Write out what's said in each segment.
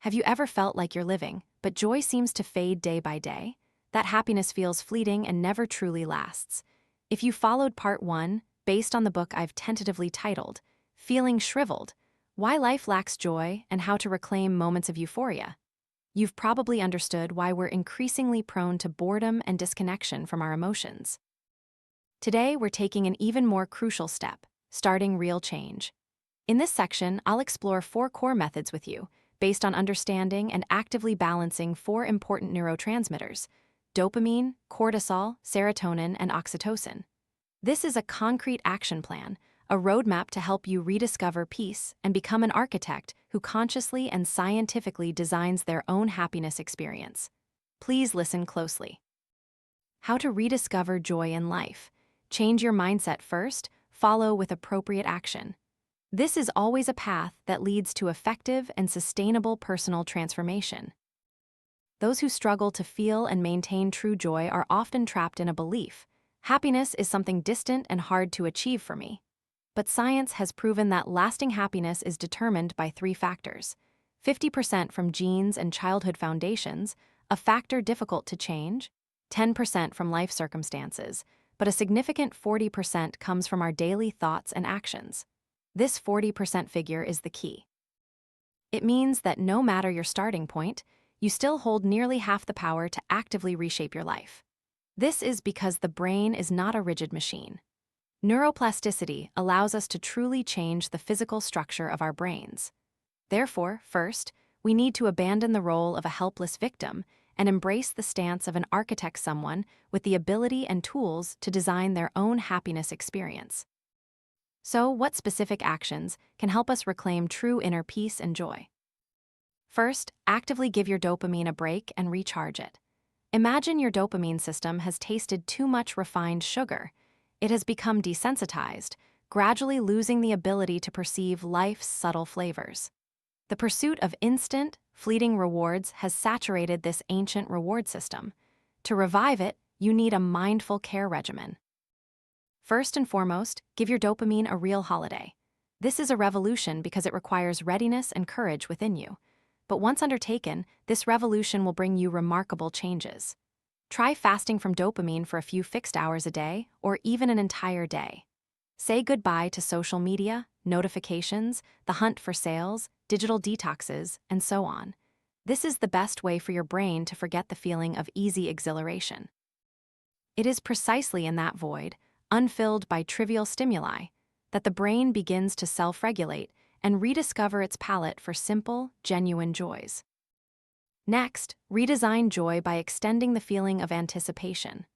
Have you ever felt like you're living, but joy seems to fade day by day? That happiness feels fleeting and never truly lasts. If you followed part 1, based on the book I've tentatively titled, Feeling Shriveled, Why Life Lacks Joy and How to Reclaim Moments of Euphoria, you've probably understood why we're increasingly prone to boredom and disconnection from our emotions. Today, we're taking an even more crucial step, starting real change. In this section, I'll explore 4 core methods with you, based on understanding and actively balancing 4 important neurotransmitters: dopamine, cortisol, serotonin, and oxytocin. This is a concrete action plan, a roadmap to help you rediscover peace and become an architect who consciously and scientifically designs their own happiness experience. Please listen closely. How to rediscover joy in life. Change your mindset first, follow with appropriate action. This is always a path that leads to effective and sustainable personal transformation. Those who struggle to feel and maintain true joy are often trapped in a belief: happiness is something distant and hard to achieve for me. But science has proven that lasting happiness is determined by 3 factors: 50% from genes and childhood foundations, a factor difficult to change; 10% from life circumstances, but a significant 40% comes from our daily thoughts and actions. This 40% figure is the key. It means that no matter your starting point, you still hold nearly half the power to actively reshape your life. This is because the brain is not a rigid machine. Neuroplasticity allows us to truly change the physical structure of our brains. Therefore, first, we need to abandon the role of a helpless victim and embrace the stance of an architect, someone with the ability and tools to design their own happiness experience. So, what specific actions can help us reclaim true inner peace and joy? First, actively give your dopamine a break and recharge it. Imagine your dopamine system has tasted too much refined sugar. It has become desensitized, gradually losing the ability to perceive life's subtle flavors. The pursuit of instant, fleeting rewards has saturated this ancient reward system. To revive it, you need a mindful care regimen. First and foremost, give your dopamine a real holiday. This is a revolution because it requires readiness and courage within you. But once undertaken, this revolution will bring you remarkable changes. Try fasting from dopamine for a few fixed hours a day, or even an entire day. Say goodbye to social media, notifications, the hunt for sales, digital detoxes, and so on. This is the best way for your brain to forget the feeling of easy exhilaration. It is precisely in that void, unfilled by trivial stimuli, that the brain begins to self-regulate and rediscover its palate for simple, genuine joys. Next, redesign joy by extending the feeling of anticipation.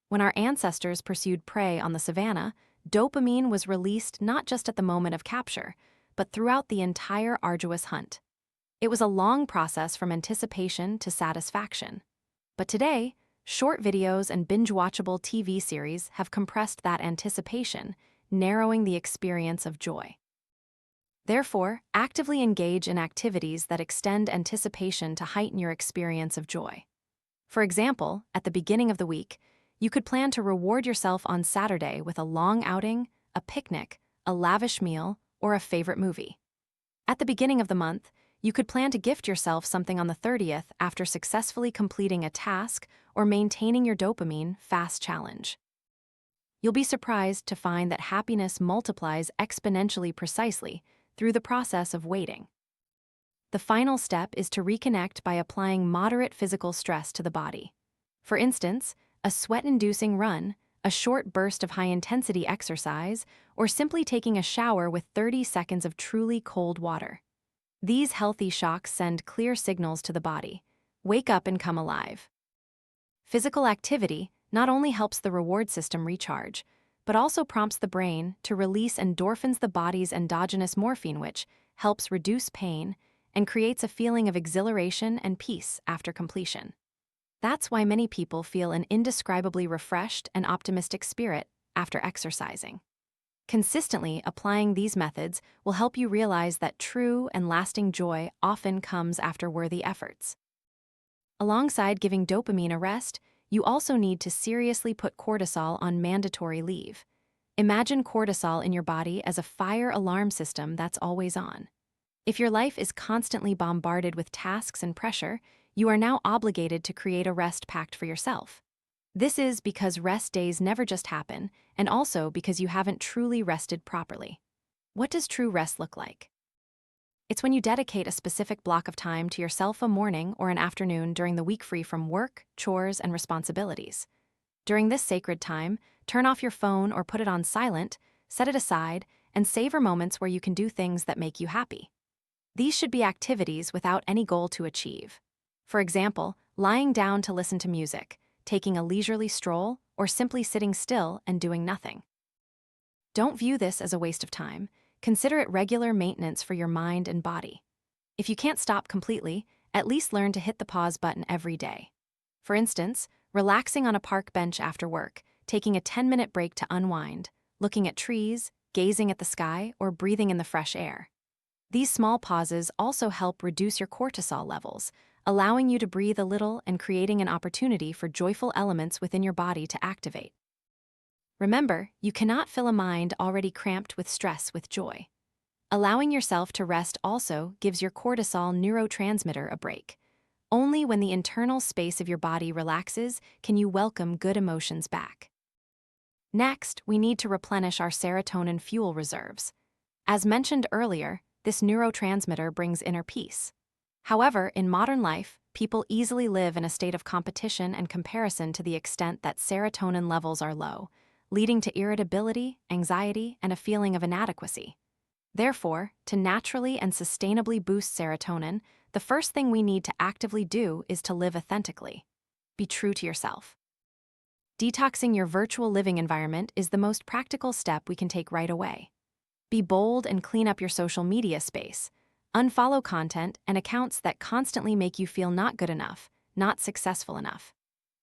When our ancestors pursued prey on the savannah, dopamine was released not just at the moment of capture, but throughout the entire arduous hunt. It was a long process from anticipation to satisfaction. But today, short videos and binge-watchable TV series have compressed that anticipation, narrowing the experience of joy. Therefore, actively engage in activities that extend anticipation to heighten your experience of joy. For example, at the beginning of the week, you could plan to reward yourself on Saturday with a long outing, a picnic, a lavish meal, or a favorite movie. At the beginning of the month, you could plan to gift yourself something on the 30th after successfully completing a task or maintaining your dopamine fast challenge. You'll be surprised to find that happiness multiplies exponentially precisely through the process of waiting. The final step is to reconnect by applying moderate physical stress to the body. For instance, a sweat-inducing run, a short burst of high-intensity exercise, or simply taking a shower with 30 seconds of truly cold water. These healthy shocks send clear signals to the body: wake up and come alive. Physical activity not only helps the reward system recharge, but also prompts the brain to release endorphins, the body's endogenous morphine, which helps reduce pain and creates a feeling of exhilaration and peace after completion. That's why many people feel an indescribably refreshed and optimistic spirit after exercising. Consistently applying these methods will help you realize that true and lasting joy often comes after worthy efforts. Alongside giving dopamine a rest, you also need to seriously put cortisol on mandatory leave. Imagine cortisol in your body as a fire alarm system that's always on. If your life is constantly bombarded with tasks and pressure, you are now obligated to create a rest pact for yourself. This is because rest days never just happen, and also because you haven't truly rested properly. What does true rest look like? It's when you dedicate a specific block of time to yourself, a morning or an afternoon during the week, free from work, chores, and responsibilities. During this sacred time, turn off your phone or put it on silent, set it aside, and savor moments where you can do things that make you happy. These should be activities without any goal to achieve. For example, lying down to listen to music, taking a leisurely stroll, or simply sitting still and doing nothing. Don't view this as a waste of time. Consider it regular maintenance for your mind and body. If you can't stop completely, at least learn to hit the pause button every day. For instance, relaxing on a park bench after work, taking a 10-minute break to unwind, looking at trees, gazing at the sky, or breathing in the fresh air. These small pauses also help reduce your cortisol levels, allowing you to breathe a little and creating an opportunity for joyful elements within your body to activate. Remember, you cannot fill a mind already cramped with stress with joy. Allowing yourself to rest also gives your cortisol neurotransmitter a break. Only when the internal space of your body relaxes can you welcome good emotions back. Next, we need to replenish our serotonin fuel reserves. As mentioned earlier, this neurotransmitter brings inner peace. However, in modern life, people easily live in a state of competition and comparison to the extent that serotonin levels are low, leading to irritability, anxiety, and a feeling of inadequacy. Therefore, to naturally and sustainably boost serotonin, the first thing we need to actively do is to live authentically. Be true to yourself. Detoxing your virtual living environment is the most practical step we can take right away. Be bold and clean up your social media space. Unfollow content and accounts that constantly make you feel not good enough, not successful enough.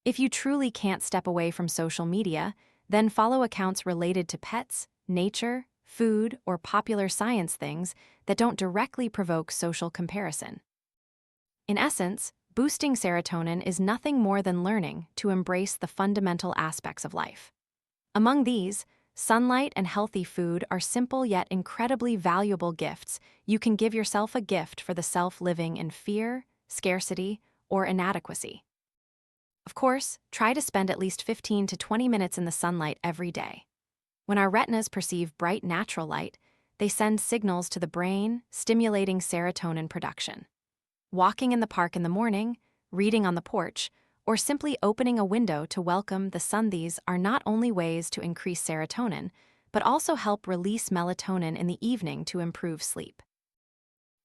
If you truly can't step away from social media, then follow accounts related to pets, nature, food, or popular science things that don't directly provoke social comparison. In essence, boosting serotonin is nothing more than learning to embrace the fundamental aspects of life. Among these, sunlight and healthy food are simple yet incredibly valuable gifts. You can give yourself a gift for the self living in fear, scarcity, or inadequacy. Of course, try to spend at least 15 to 20 minutes in the sunlight every day. When our retinas perceive bright natural light, they send signals to the brain, stimulating serotonin production. Walking in the park in the morning, reading on the porch, or simply opening a window to welcome the sun, these are not only ways to increase serotonin, but also help release melatonin in the evening to improve sleep.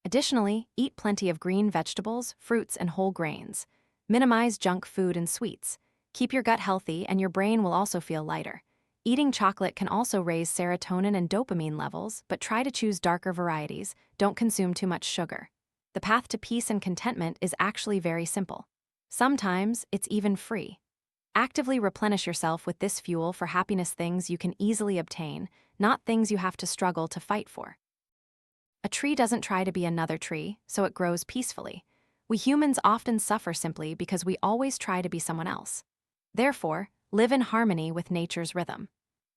Additionally, eat plenty of green vegetables, fruits, and whole grains. Minimize junk food and sweets. Keep your gut healthy and your brain will also feel lighter. Eating chocolate can also raise serotonin and dopamine levels, but try to choose darker varieties. Don't consume too much sugar. The path to peace and contentment is actually very simple. Sometimes it's even free. Actively replenish yourself with this fuel for happiness, things you can easily obtain, not things you have to struggle to fight for. A tree doesn't try to be another tree, so it grows peacefully. We humans often suffer simply because we always try to be someone else. Therefore, live in harmony with nature's rhythm.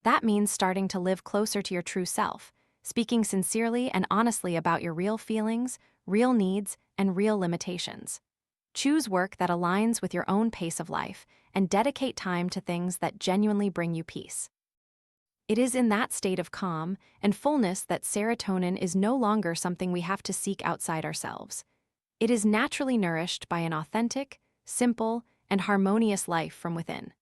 That means starting to live closer to your true self, speaking sincerely and honestly about your real feelings, real needs, and real limitations. Choose work that aligns with your own pace of life and dedicate time to things that genuinely bring you peace. It is in that state of calm and fullness that serotonin is no longer something we have to seek outside ourselves. It is naturally nourished by an authentic, simple, and harmonious life from within.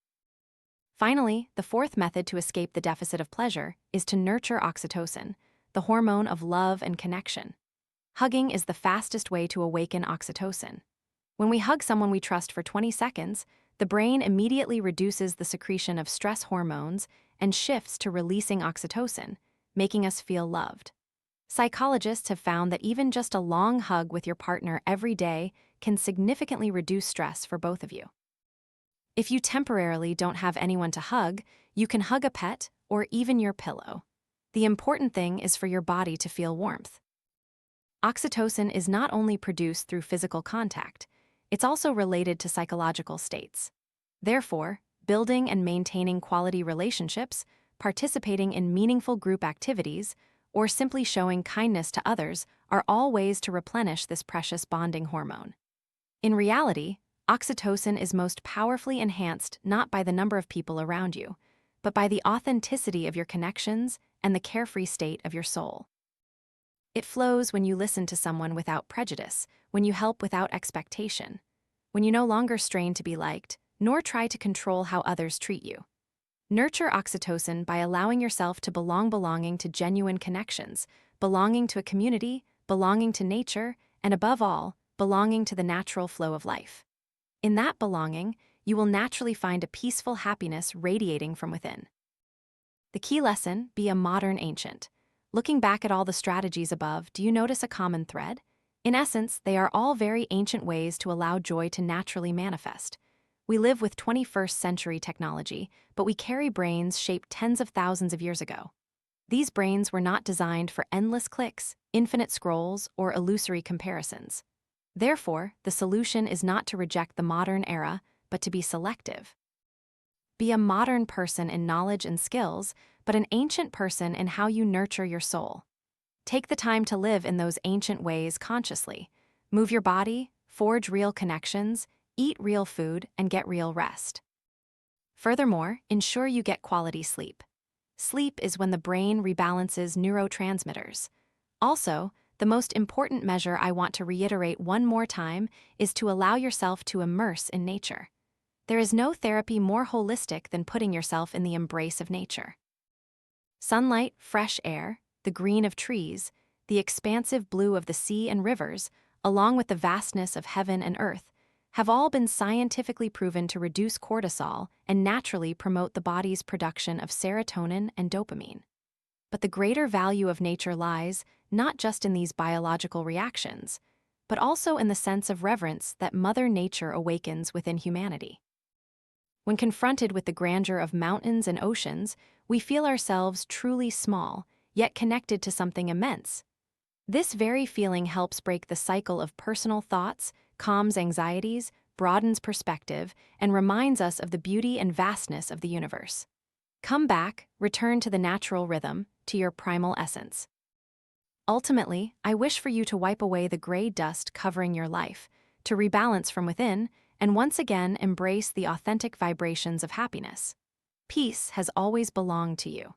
Finally, the fourth method to escape the deficit of pleasure is to nurture oxytocin, the hormone of love and connection. Hugging is the fastest way to awaken oxytocin. When we hug someone we trust for 20 seconds, the brain immediately reduces the secretion of stress hormones and shifts to releasing oxytocin, making us feel loved. Psychologists have found that even just a long hug with your partner every day can significantly reduce stress for both of you. If you temporarily don't have anyone to hug, you can hug a pet or even your pillow. The important thing is for your body to feel warmth. Oxytocin is not only produced through physical contact, it's also related to psychological states. Therefore, building and maintaining quality relationships, participating in meaningful group activities, or simply showing kindness to others are all ways to replenish this precious bonding hormone. In reality, oxytocin is most powerfully enhanced not by the number of people around you, but by the authenticity of your connections and the carefree state of your soul. It flows when you listen to someone without prejudice, when you help without expectation, when you no longer strain to be liked, nor try to control how others treat you. Nurture oxytocin by allowing yourself to belonging to genuine connections, belonging to a community, belonging to nature, and above all, belonging to the natural flow of life. In that belonging, you will naturally find a peaceful happiness radiating from within. The key lesson: be a modern ancient. Looking back at all the strategies above, do you notice a common thread? In essence, they are all very ancient ways to allow joy to naturally manifest. We live with 21st century technology, but we carry brains shaped tens of thousands of years ago. These brains were not designed for endless clicks, infinite scrolls, or illusory comparisons. Therefore, the solution is not to reject the modern era, but to be selective. Be a modern person in knowledge and skills, but an ancient person in how you nurture your soul. Take the time to live in those ancient ways consciously. Move your body, forge real connections, eat real food, and get real rest. Furthermore, ensure you get quality sleep. Sleep is when the brain rebalances neurotransmitters. Also, the most important measure I want to reiterate one more time is to allow yourself to immerse in nature. There is no therapy more holistic than putting yourself in the embrace of nature. Sunlight, fresh air, the green of trees, the expansive blue of the sea and rivers, along with the vastness of heaven and earth, have all been scientifically proven to reduce cortisol and naturally promote the body's production of serotonin and dopamine. But the greater value of nature lies not just in these biological reactions, but also in the sense of reverence that Mother Nature awakens within humanity. When confronted with the grandeur of mountains and oceans, we feel ourselves truly small, yet connected to something immense. This very feeling helps break the cycle of personal thoughts, calms anxieties, broadens perspective, and reminds us of the beauty and vastness of the universe. Come back, return to the natural rhythm, to your primal essence. Ultimately, I wish for you to wipe away the gray dust covering your life, to rebalance from within, and once again embrace the authentic vibrations of happiness. Peace has always belonged to you.